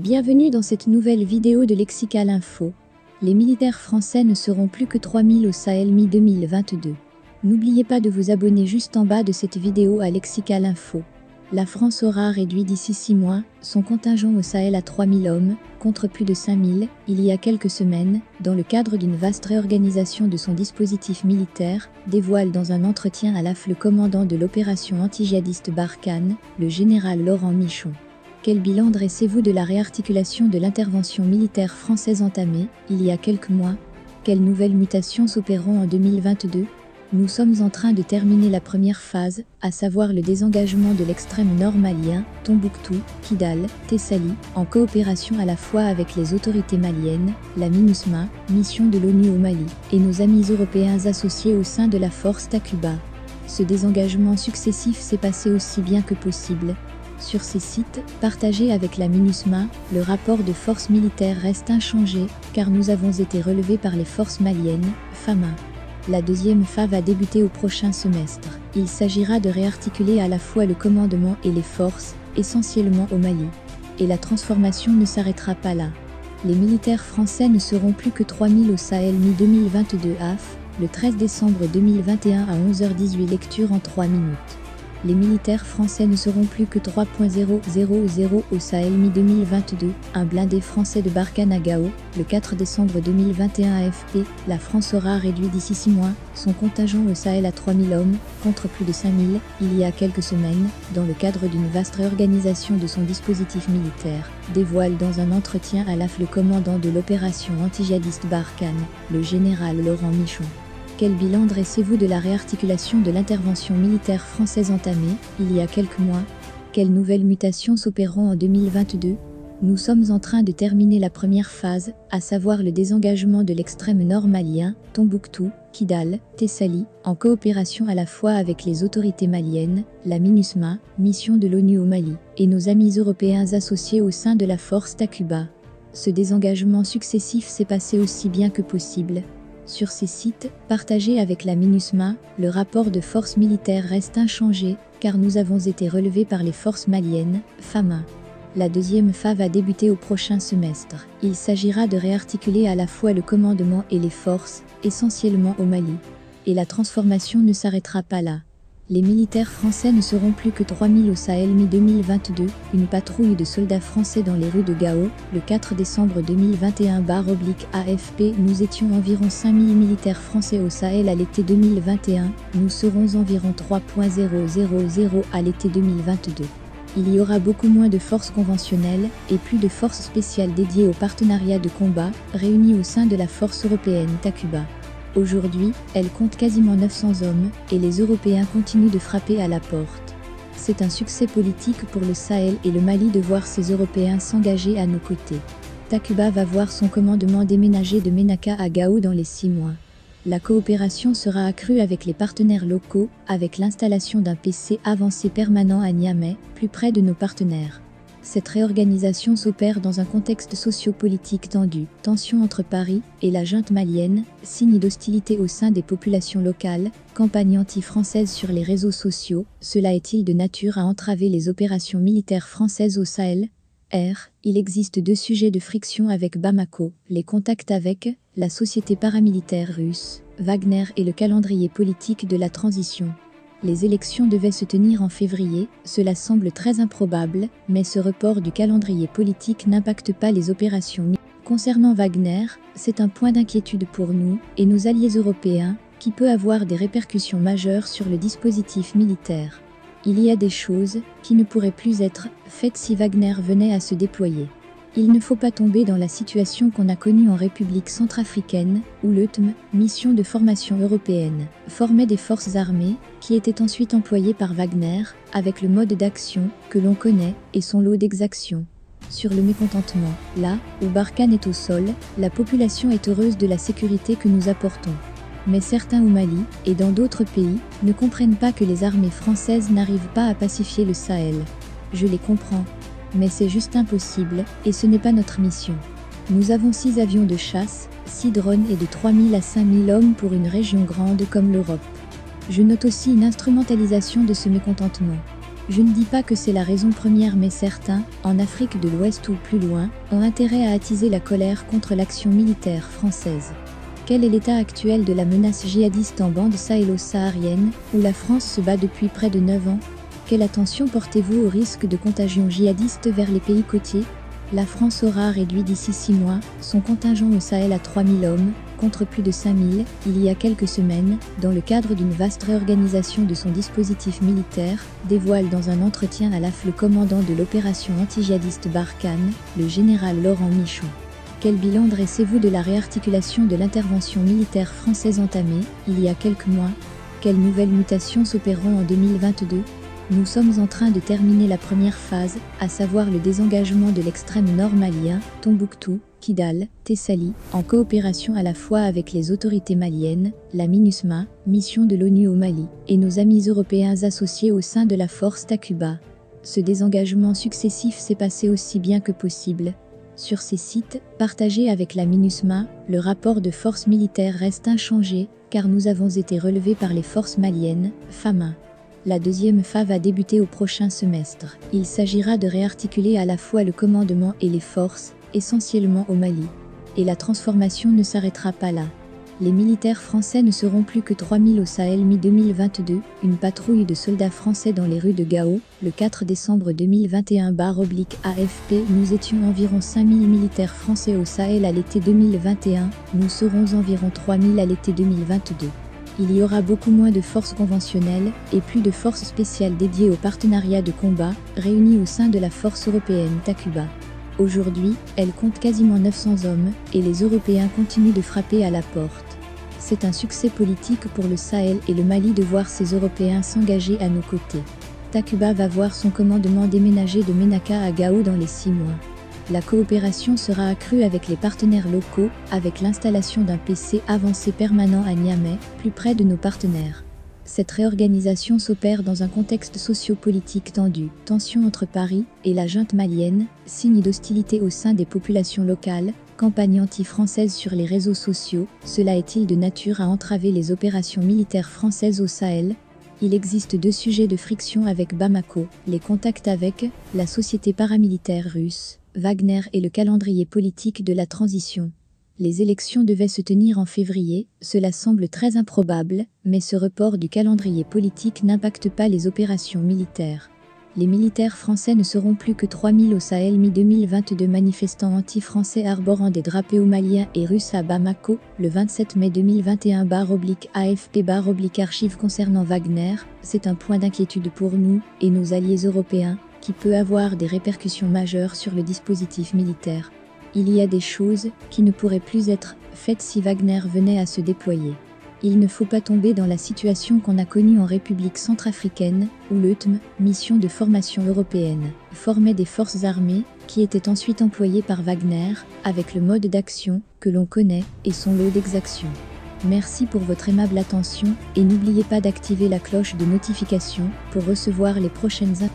Bienvenue dans cette nouvelle vidéo de Lexical Info. Les militaires français ne seront plus que 3000 au Sahel mi-2022. N'oubliez pas de vous abonner juste en bas de cette vidéo à Lexical Info. La France aura réduit d'ici 6 mois son contingent au Sahel à 3000 hommes, contre plus de 5000 il y a quelques semaines, dans le cadre d'une vaste réorganisation de son dispositif militaire, dévoile dans un entretien à l'AF le commandant de l'opération anti-djihadiste Barkhane, le général Laurent Michon. Quel bilan dressez-vous de la réarticulation de l'intervention militaire française entamée il y a quelques mois? Quelles nouvelles mutations s'opéreront en 2022? Nous sommes en train de terminer la première phase, à savoir le désengagement de l'extrême nord malien, Tombouctou, Kidal, Tessalit, en coopération à la fois avec les autorités maliennes, la MINUSMA, mission de l'ONU au Mali, et nos amis européens associés au sein de la force Takuba. Ce désengagement successif s'est passé aussi bien que possible. Sur ces sites, partagés avec la MINUSMA, le rapport de force militaire reste inchangé, car nous avons été relevés par les forces maliennes, FAMA. La deuxième phase va débuter au prochain semestre. Il s'agira de réarticuler à la fois le commandement et les forces, essentiellement au Mali. Et la transformation ne s'arrêtera pas là. Les militaires français ne seront plus que 3000 au Sahel mi-2022 AF, le 13 décembre 2021 à 11h18 lecture en 3 minutes. Les militaires français ne seront plus que 3.000 au Sahel mi-2022, un blindé français de Barkhane à Gao, le 4 décembre 2021 AFP, la France aura réduit d'ici 6 mois son contingent au Sahel à 3000 hommes, contre plus de 5000 il y a quelques semaines, dans le cadre d'une vaste réorganisation de son dispositif militaire, dévoile dans un entretien à l'AF le commandant de l'opération anti-djihadiste Barkhane, le général Laurent Michon. Quel bilan dressez-vous de la réarticulation de l'intervention militaire française entamée il y a quelques mois? Quelles nouvelles mutations s'opéreront en 2022? Nous sommes en train de terminer la première phase, à savoir le désengagement de l'extrême nord malien, Tombouctou, Kidal, Tessalit, en coopération à la fois avec les autorités maliennes, la MINUSMA, mission de l'ONU au Mali, et nos amis européens associés au sein de la force Takuba. Ce désengagement successif s'est passé aussi bien que possible. Sur ces sites, partagés avec la MINUSMA, le rapport de force militaire reste inchangé, car nous avons été relevés par les forces maliennes, FAMA. La deuxième phase va débuter au prochain semestre. Il s'agira de réarticuler à la fois le commandement et les forces, essentiellement au Mali. Et la transformation ne s'arrêtera pas là. Les militaires français ne seront plus que 3000 au Sahel mi-2022, une patrouille de soldats français dans les rues de Gao, le 4 décembre 2021 /AFP. Nous étions environ 5000 militaires français au Sahel à l'été 2021, nous serons environ 3.000 à l'été 2022. Il y aura beaucoup moins de forces conventionnelles, et plus de forces spéciales dédiées au partenariat de combat, réunies au sein de la force européenne Takuba. Aujourd'hui, elle compte quasiment 900 hommes, et les Européens continuent de frapper à la porte. C'est un succès politique pour le Sahel et le Mali de voir ces Européens s'engager à nos côtés. Takuba va voir son commandement déménager de Ménaka à Gao dans les 6 mois. La coopération sera accrue avec les partenaires locaux, avec l'installation d'un PC avancé permanent à Niamey, plus près de nos partenaires. Cette réorganisation s'opère dans un contexte socio-politique tendu, tension entre Paris et la junte malienne, signe d'hostilité au sein des populations locales, campagne anti-française sur les réseaux sociaux, cela est-il de nature à entraver les opérations militaires françaises au Sahel? Il existe 2 sujets de friction avec Bamako, les contacts avec la société paramilitaire russe, Wagner et le calendrier politique de la transition. Les élections devaient se tenir en février, cela semble très improbable, mais ce report du calendrier politique n'impacte pas les opérations. Concernant Wagner, c'est un point d'inquiétude pour nous, et nos alliés européens, qui peut avoir des répercussions majeures sur le dispositif militaire. Il y a des choses qui ne pourraient plus être faites si Wagner venait à se déployer. Il ne faut pas tomber dans la situation qu'on a connue en République centrafricaine, où l'EUTM, mission de formation européenne, formait des forces armées, qui étaient ensuite employées par Wagner, avec le mode d'action que l'on connaît et son lot d'exactions. Sur le mécontentement, là où Barkhane est au sol, la population est heureuse de la sécurité que nous apportons. Mais certains au Mali, et dans d'autres pays, ne comprennent pas que les armées françaises n'arrivent pas à pacifier le Sahel. Je les comprends. Mais c'est juste impossible, et ce n'est pas notre mission. Nous avons 6 avions de chasse, 6 drones et de 3000 à 5000 hommes pour une région grande comme l'Europe. Je note aussi une instrumentalisation de ce mécontentement. Je ne dis pas que c'est la raison première, mais certains, en Afrique de l'Ouest ou plus loin, ont intérêt à attiser la colère contre l'action militaire française. Quel est l'état actuel de la menace djihadiste en bande sahélo-saharienne, où la France se bat depuis près de 9 ans? Quelle attention portez-vous au risque de contagion djihadiste vers les pays côtiers? La France aura réduit d'ici 6 mois son contingent au Sahel à 3000 hommes, contre plus de 5000 il y a quelques semaines, dans le cadre d'une vaste réorganisation de son dispositif militaire, dévoile dans un entretien à l'AF le commandant de l'opération anti-djihadiste Barkhane, le général Laurent Michon. Quel bilan dressez-vous de la réarticulation de l'intervention militaire française entamée, il y a quelques mois? Quelles nouvelles mutations s'opéreront en 2022? Nous sommes en train de terminer la première phase, à savoir le désengagement de l'extrême nord malien, Tombouctou, Kidal, Tessalit, en coopération à la fois avec les autorités maliennes, la MINUSMA, mission de l'ONU au Mali, et nos amis européens associés au sein de la force Takuba. Ce désengagement successif s'est passé aussi bien que possible. Sur ces sites, partagés avec la MINUSMA, le rapport de force militaire reste inchangé, car nous avons été relevés par les forces maliennes, FAMA. La deuxième phase va débuter au prochain semestre. Il s'agira de réarticuler à la fois le commandement et les forces, essentiellement au Mali. Et la transformation ne s'arrêtera pas là. Les militaires français ne seront plus que 3000 au Sahel mi-2022, une patrouille de soldats français dans les rues de Gao, le 4 décembre 2021/AFP. Nous étions environ 5000 militaires français au Sahel à l'été 2021, nous serons environ 3000 à l'été 2022. Il y aura beaucoup moins de forces conventionnelles et plus de forces spéciales dédiées au partenariat de combat, réunies au sein de la force européenne Takuba. Aujourd'hui, elle compte quasiment 900 hommes, et les Européens continuent de frapper à la porte. C'est un succès politique pour le Sahel et le Mali de voir ces Européens s'engager à nos côtés. Takuba va voir son commandement déménager de Ménaka à Gao dans les 6 mois. La coopération sera accrue avec les partenaires locaux, avec l'installation d'un PC avancé permanent à Niamey, plus près de nos partenaires. Cette réorganisation s'opère dans un contexte socio-politique tendu, tension entre Paris et la junte malienne, signe d'hostilité au sein des populations locales, campagne anti-française sur les réseaux sociaux. Cela est-il de nature à entraver les opérations militaires françaises au Sahel? Il existe 2 sujets de friction avec Bamako, les contacts avec la société paramilitaire russe, Wagner, et le calendrier politique de la transition. Les élections devaient se tenir en février, cela semble très improbable, mais ce report du calendrier politique n'impacte pas les opérations militaires. Les militaires français ne seront plus que 3000 au Sahel mi-2022. Manifestants anti-français arborant des drapeaux maliens et russes à Bamako, le 27 mai 2021/AFP/archives concernant Wagner, c'est un point d'inquiétude pour nous et nos alliés européens, qui peut avoir des répercussions majeures sur le dispositif militaire. Il y a des choses qui ne pourraient plus être faites si Wagner venait à se déployer. Il ne faut pas tomber dans la situation qu'on a connue en République centrafricaine, où l'EUTM, mission de formation européenne, formait des forces armées, qui étaient ensuite employées par Wagner, avec le mode d'action que l'on connaît et son lot d'exactions. Merci pour votre aimable attention, et n'oubliez pas d'activer la cloche de notification pour recevoir les prochaines informations.